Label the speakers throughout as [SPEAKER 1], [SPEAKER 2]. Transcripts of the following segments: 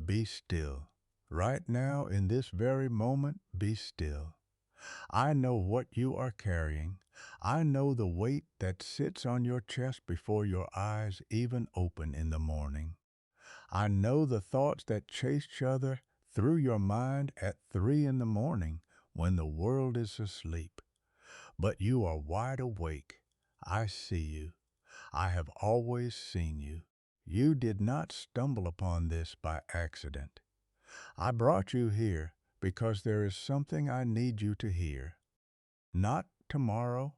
[SPEAKER 1] be still. Right now, in this very moment, be still. I know what you are carrying. I know the weight that sits on your chest before your eyes even open in the morning. I know the thoughts that chase each other through your mind at 3 in the morning when the world is asleep. But you are wide awake. I see you. I have always seen you. You did not stumble upon this by accident. I brought you here because there is something I need you to hear. Not tomorrow,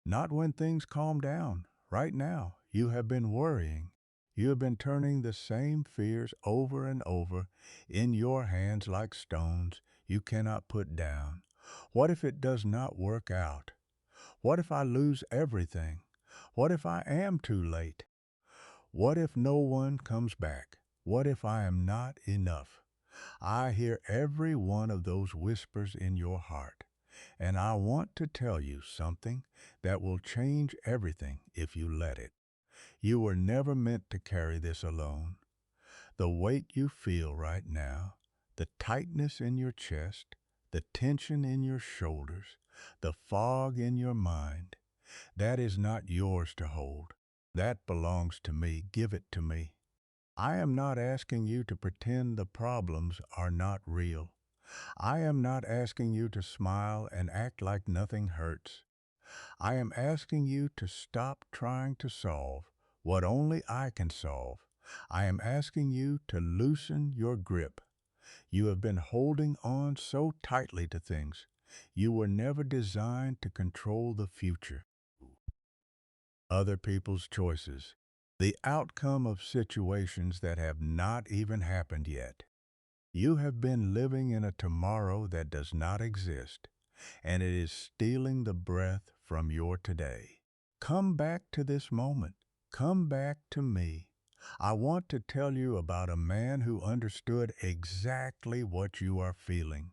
[SPEAKER 1] not when things calm down. Right now, you have been worrying. You have been turning the same fears over and over in your hands like stones you cannot put down. What if it does not work out? What if I lose everything? What if I am too late? What if no one comes back? What if I am not enough? I hear every one of those whispers in your heart, and I want to tell you something that will change everything if you let it. You were never meant to carry this alone. The weight you feel right now, the tightness in your chest, the tension in your shoulders, the fog in your mind, that is not yours to hold. That belongs to me. Give it to me. I am not asking you to pretend the problems are not real. I am not asking you to smile and act like nothing hurts. I am asking you to stop trying to solve what only I can solve. I am asking you to loosen your grip. You have been holding on so tightly to things. You were never designed to control the future. Other people's choices, the outcome of situations that have not even happened yet. You have been living in a tomorrow that does not exist, and it is stealing the breath from your today. Come back to this moment. Come back to me. I want to tell you about a man who understood exactly what you are feeling.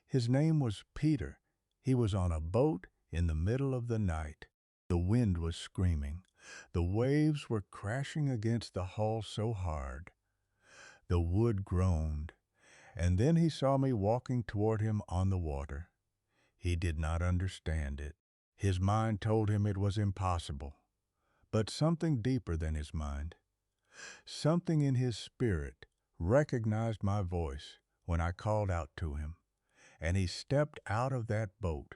[SPEAKER 1] His name was Peter. He was on a boat in the middle of the night. The wind was screaming. The waves were crashing against the hull so hard. The wood groaned. And then he saw me walking toward him on the water. He did not understand it. His mind told him it was impossible. But something deeper than his mind, something in his spirit, recognized my voice when I called out to him, and he stepped out of that boat.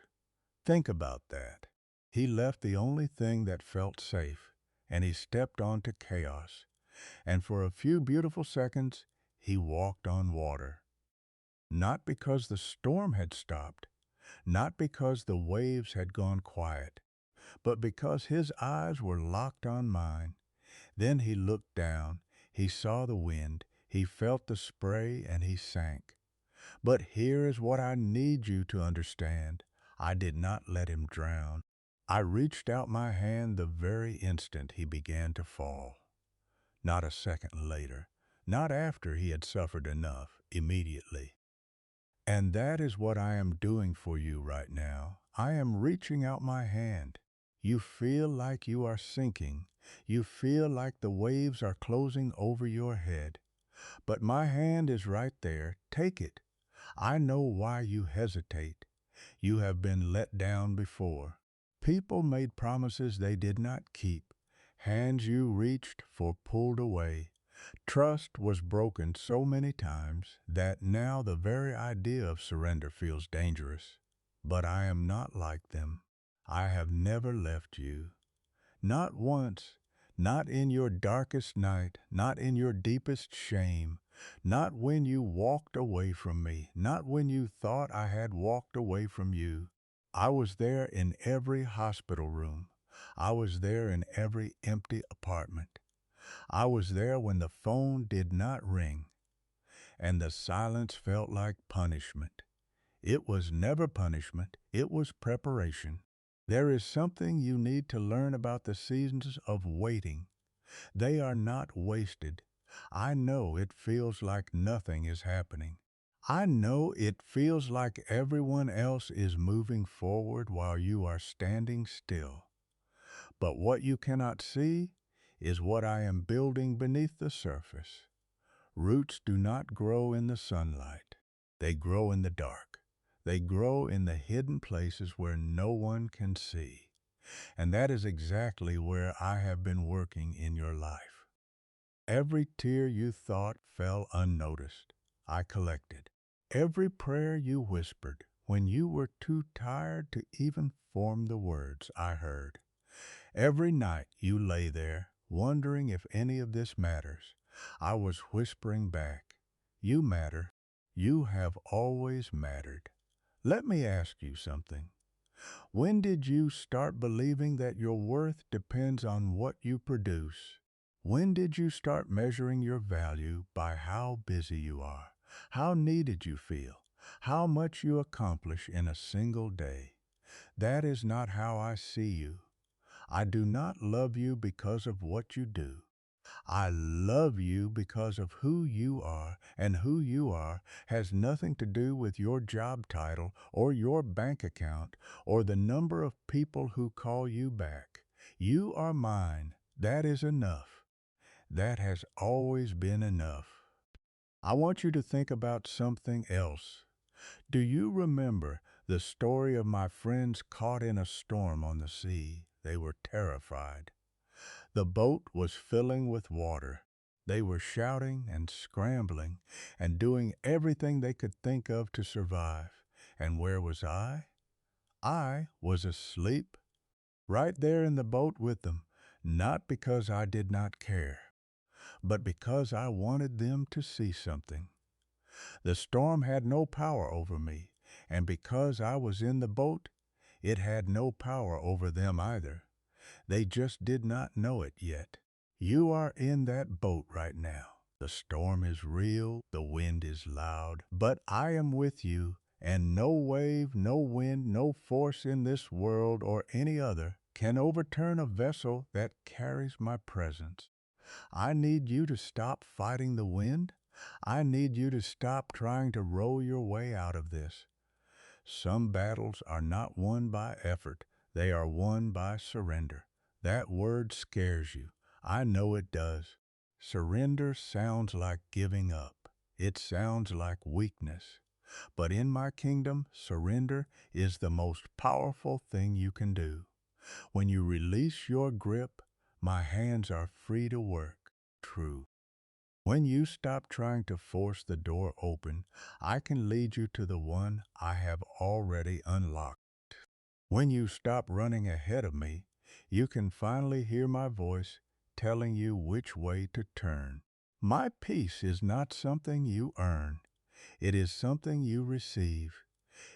[SPEAKER 1] Think about that. He left the only thing that felt safe, and he stepped onto chaos. And for a few beautiful seconds, he walked on water. Not because the storm had stopped, not because the waves had gone quiet, but because his eyes were locked on mine. Then he looked down, he saw the wind, he felt the spray, and he sank. But here is what I need you to understand. I did not let him drown. I reached out my hand the very instant he began to fall. Not a second later, not after he had suffered enough, immediately. And that is what I am doing for you right now. I am reaching out my hand. You feel like you are sinking. You feel like the waves are closing over your head. But my hand is right there. Take it. I know why you hesitate. You have been let down before. People made promises they did not keep. Hands you reached for pulled away. Trust was broken so many times that now the very idea of surrender feels dangerous. But I am not like them. I have never left you. Not once. Not in your darkest night. Not in your deepest shame. Not when you walked away from me. Not when you thought I had walked away from you. I was there in every hospital room. I was there in every empty apartment. I was there when the phone did not ring, and the silence felt like punishment. It was never punishment, it was preparation. There is something you need to learn about the seasons of waiting. They are not wasted. I know it feels like nothing is happening. I know it feels like everyone else is moving forward while you are standing still. But what you cannot see is what I am building beneath the surface. Roots do not grow in the sunlight. They grow in the dark. They grow in the hidden places where no one can see. And that is exactly where I have been working in your life. Every tear you thought fell unnoticed, I collected. Every prayer you whispered when you were too tired to even form the words, I heard. Every night you lay there, wondering if any of this matters, I was whispering back, you matter. You have always mattered. Let me ask you something. When did you start believing that your worth depends on what you produce? When did you start measuring your value by how busy you are, how needed you feel, how much you accomplish in a single day? That is not how I see you. I do not love you because of what you do. I love you because of who you are, and who you are has nothing to do with your job title or your bank account or the number of people who call you back. You are mine. That is enough. That has always been enough. I want you to think about something else. Do you remember the story of my friends caught in a storm on the sea? They were terrified. The boat was filling with water. They were shouting and scrambling and doing everything they could think of to survive. And where was I? I was asleep, right there in the boat with them, not because I did not care, but because I wanted them to see something. The storm had no power over me, and because I was in the boat, it had no power over them either. They just did not know it yet. You are in that boat right now. The storm is real, the wind is loud, but I am with you, and no wave, no wind, no force in this world or any other can overturn a vessel that carries my presence. I need you to stop fighting the wind. I need you to stop trying to row your way out of this. Some battles are not won by effort, they are won by surrender. That word scares you. I know it does. Surrender sounds like giving up. It sounds like weakness. But in my kingdom, surrender is the most powerful thing you can do. When you release your grip, my hands are free to work. True. When you stop trying to force the door open, I can lead you to the one I have already unlocked. When you stop running ahead of me, you can finally hear my voice telling you which way to turn. My peace is not something you earn. It is something you receive.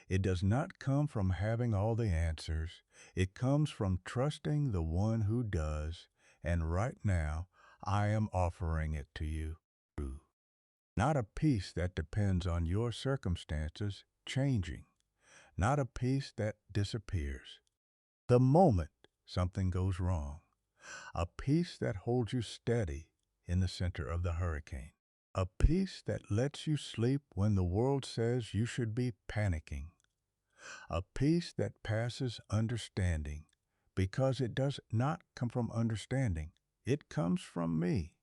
[SPEAKER 1] It does not come from having all the answers. It comes from trusting the one who does. And right now, I am offering it to you. Not a peace that depends on your circumstances changing. Not a peace that disappears the moment something goes wrong. A peace that holds you steady in the center of the hurricane. A peace that lets you sleep when the world says you should be panicking. A peace that passes understanding because it does not come from understanding. It comes from me.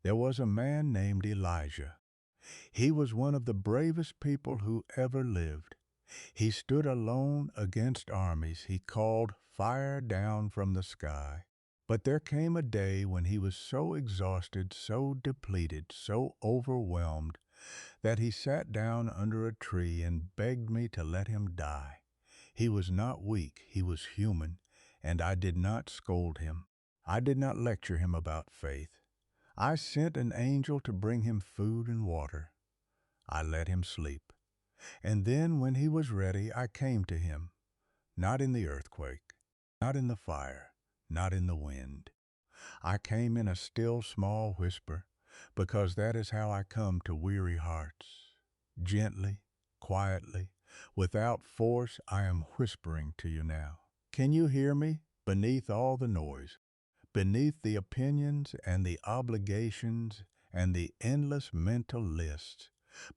[SPEAKER 1] There was a man named Elijah. He was one of the bravest people who ever lived. He stood alone against armies. He called fire down from the sky. But there came a day when he was so exhausted, so depleted, so overwhelmed, that he sat down under a tree and begged me to let him die. He was not weak, he was human, and I did not scold him. I did not lecture him about faith. I sent an angel to bring him food and water. I let him sleep. And then when he was ready, I came to him, not in the earthquake, not in the fire, not in the wind. I came in a still small whisper, because that is how I come to weary hearts. Gently, quietly, without force, I am whispering to you now. Can you hear me? Beneath all the noise, beneath the opinions and the obligations and the endless mental lists,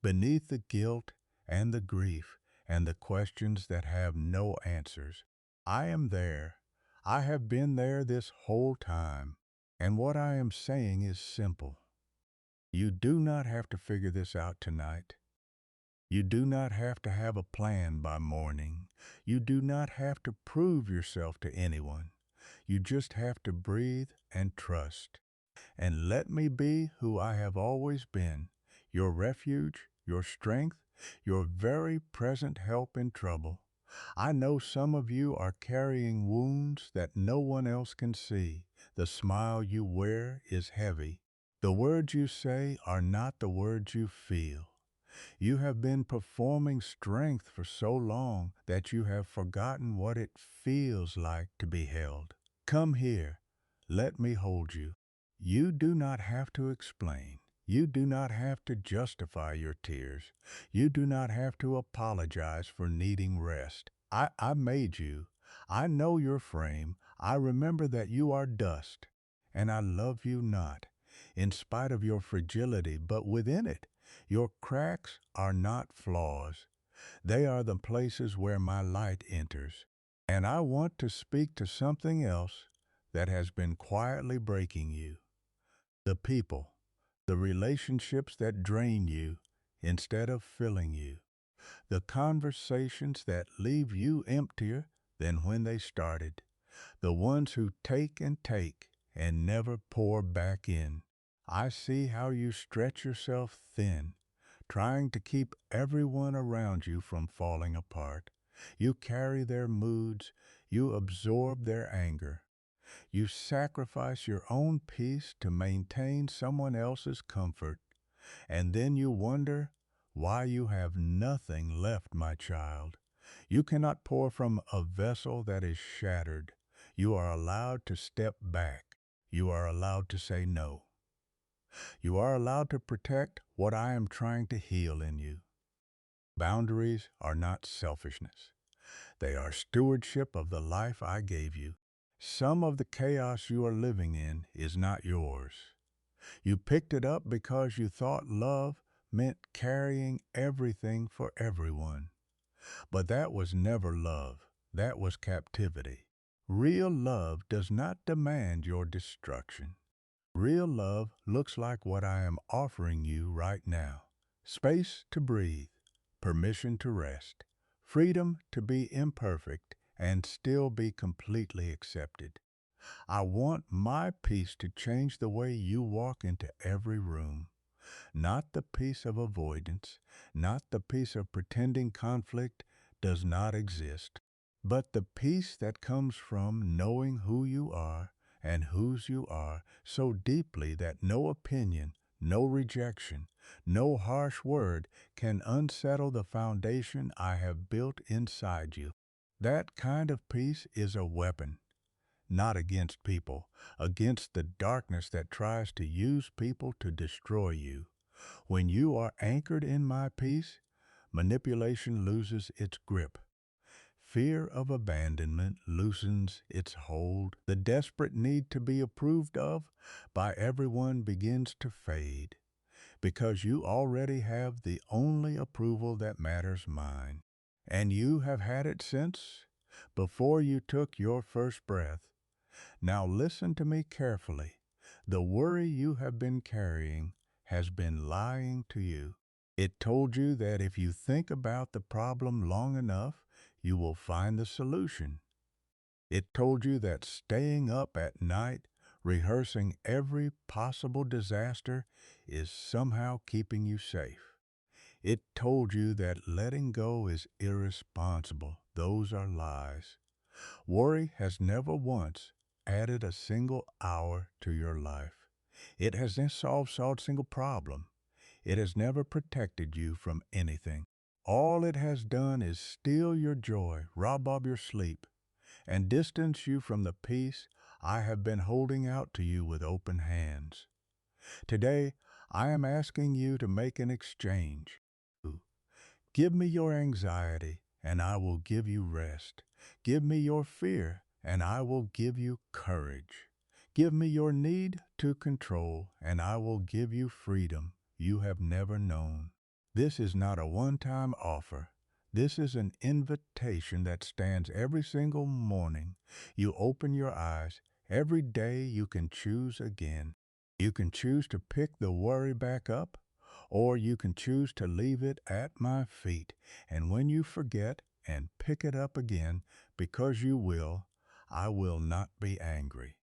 [SPEAKER 1] beneath the guilt and the grief and the questions that have no answers. I am there. I have been there this whole time. And what I am saying is simple. You do not have to figure this out tonight. You do not have to have a plan by morning. You do not have to prove yourself to anyone. You just have to breathe and trust. And let me be who I have always been, your refuge, your strength, your very present help in trouble. I know some of you are carrying wounds that no one else can see. The smile you wear is heavy. The words you say are not the words you feel. You have been performing strength for so long that you have forgotten what it feels like to be held. Come here. Let me hold you. You do not have to explain. You do not have to justify your tears. You do not have to apologize for needing rest. I made you. I know your frame. I remember that you are dust. And I love you not, in spite of your fragility, but within it. Your cracks are not flaws. They are the places where my light enters. And I want to speak to something else that has been quietly breaking you. The people, the relationships that drain you instead of filling you. The conversations that leave you emptier than when they started. The ones who take and never pour back in. I see how you stretch yourself thin, trying to keep everyone around you from falling apart. You carry their moods, you absorb their anger. You sacrifice your own peace to maintain someone else's comfort, and then you wonder why you have nothing left, my child. You cannot pour from a vessel that is shattered. You are allowed to step back. You are allowed to say no. You are allowed to protect what I am trying to heal in you. Boundaries are not selfishness. They are stewardship of the life I gave you. Some of the chaos you are living in is not yours. You picked it up because you thought love meant carrying everything for everyone. But that was never love. That was captivity. Real love does not demand your destruction. Real love looks like what I am offering you right now. Space to breathe, permission to rest, freedom to be imperfect and still be completely accepted. I want my peace to change the way you walk into every room. Not the peace of avoidance, not the peace of pretending conflict does not exist, but the peace that comes from knowing who you are and whose you are so deeply that no opinion, no rejection, no harsh word can unsettle the foundation I have built inside you. That kind of peace is a weapon, not against people, against the darkness that tries to use people to destroy you. When you are anchored in my peace, manipulation loses its grip. Fear of abandonment loosens its hold. The desperate need to be approved of by everyone begins to fade, because you already have the only approval that matters, mine. And you have had it since before you took your first breath. Now listen to me carefully. The worry you have been carrying has been lying to you. It told you that if you think about the problem long enough, you will find the solution. It told you that staying up at night, rehearsing every possible disaster, is somehow keeping you safe. It told you that letting go is irresponsible. Those are lies. Worry has never once added a single hour to your life. It has not solved a single problem. It has never protected you from anything. All it has done is steal your joy, rob of your sleep, and distance you from the peace I have been holding out to you with open hands. Today, I am asking you to make an exchange. Give me your anxiety, and I will give you rest. Give me your fear, and I will give you courage. Give me your need to control, and I will give you freedom you have never known. This is not a one-time offer. This is an invitation that stands every single morning. You open your eyes. Every day you can choose again. You can choose to pick the worry back up, or you can choose to leave it at my feet. And when you forget and pick it up again, because you will, I will not be angry.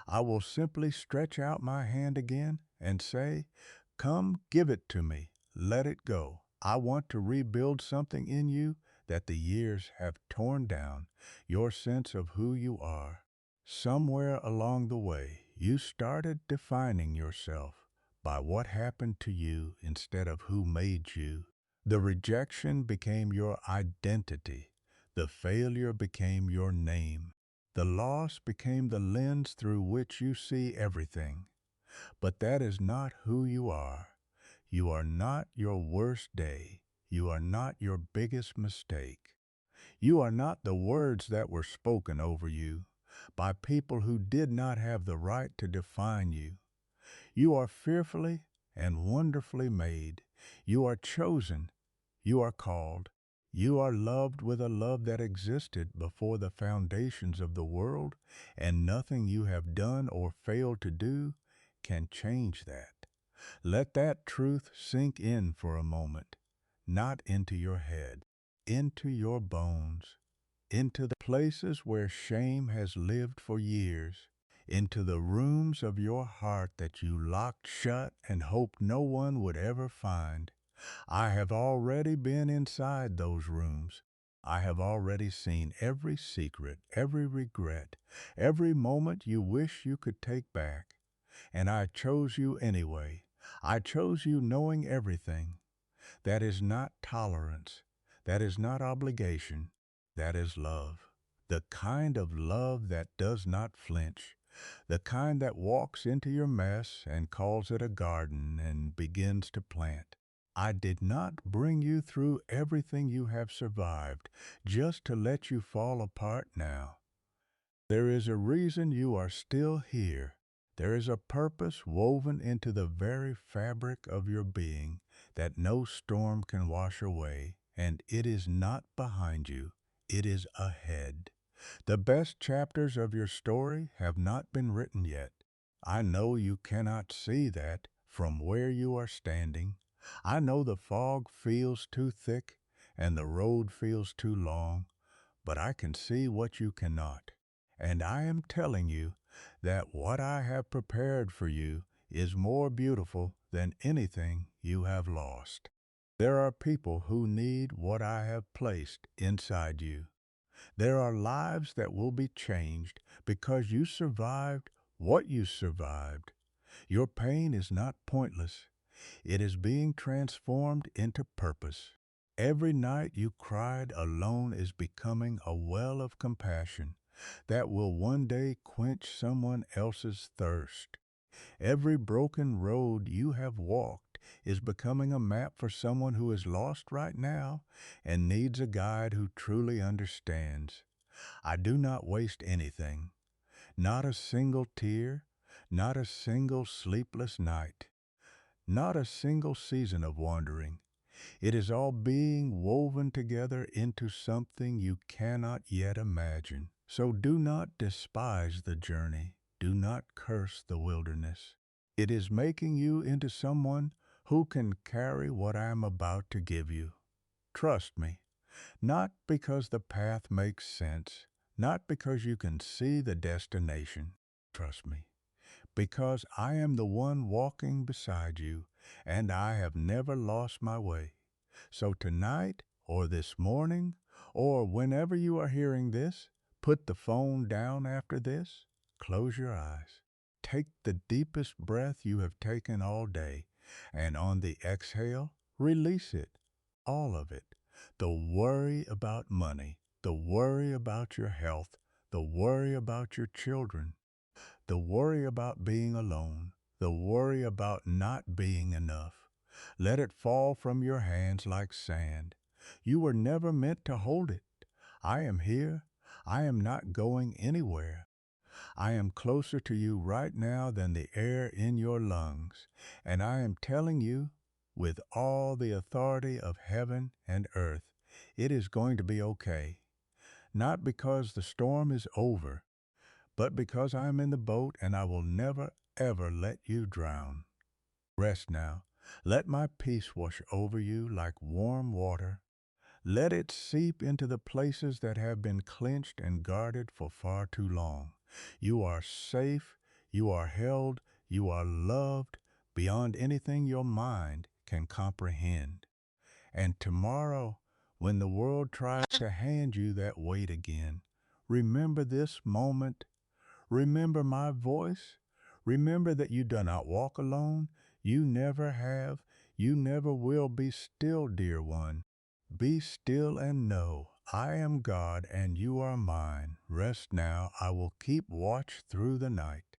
[SPEAKER 1] I will simply stretch out my hand again and say, "Come, give it to me. Let it go. I want to rebuild something in you that the years have torn down, your sense of who you are." Somewhere along the way, you started defining yourself by what happened to you instead of who made you. The rejection became your identity. The failure became your name. The loss became the lens through which you see everything. But that is not who you are. You are not your worst day. You are not your biggest mistake. You are not the words that were spoken over you by people who did not have the right to define you. You are fearfully and wonderfully made. You are chosen. You are called. You are loved with a love that existed before the foundations of the world, and nothing you have done or failed to do can change that. Let that truth sink in for a moment, not into your head, into your bones, into the places where shame has lived for years, into the rooms of your heart that you locked shut and hoped no one would ever find. I have already been inside those rooms. I have already seen every secret, every regret, every moment you wish you could take back. And I chose you anyway. I chose you knowing everything. That is not tolerance. That is not obligation. That is love. The kind of love that does not flinch. The kind that walks into your mess and calls it a garden and begins to plant. I did not bring you through everything you have survived just to let you fall apart now. There is a reason you are still here. There is a purpose woven into the very fabric of your being that no storm can wash away, and it is not behind you, it is ahead. The best chapters of your story have not been written yet. I know you cannot see that from where you are standing. I know the fog feels too thick and the road feels too long, but I can see what you cannot. And I am telling you that what I have prepared for you is more beautiful than anything you have lost. There are people who need what I have placed inside you. There are lives that will be changed because you survived what you survived. Your pain is not pointless. It is being transformed into purpose. Every night you cried alone is becoming a well of compassion that will one day quench someone else's thirst. Every broken road you have walked is becoming a map for someone who is lost right now and needs a guide who truly understands. I do not waste anything, not a single tear, not a single sleepless night, not a single season of wandering. It is all being woven together into something you cannot yet imagine. So do not despise the journey. Do not curse the wilderness. It is making you into someone who can carry what I am about to give you. Trust me, not because the path makes sense, not because you can see the destination. Trust me, because I am the one walking beside you, and I have never lost my way. So tonight, or this morning, or whenever you are hearing this, put the phone down after this, close your eyes, take the deepest breath you have taken all day, and on the exhale, release it, all of it. The worry about money, the worry about your health, the worry about your children, the worry about being alone, the worry about not being enough. Let it fall from your hands like sand. You were never meant to hold it. I am here. I am not going anywhere. I am closer to you right now than the air in your lungs, and I am telling you, with all the authority of heaven and earth, it is going to be okay. Not because the storm is over, but because I am in the boat and I will never, ever let you drown. Rest now. Let my peace wash over you like warm water. Let it seep into the places that have been clenched and guarded for far too long. You are safe, you are held, you are loved beyond anything your mind can comprehend. And tomorrow, when the world tries to hand you that weight again, remember this moment. Remember my voice. Remember that you do not walk alone. You never have. You never will. Be still, dear one. Be still and know I am God and you are mine. Rest now. I will keep watch through the night.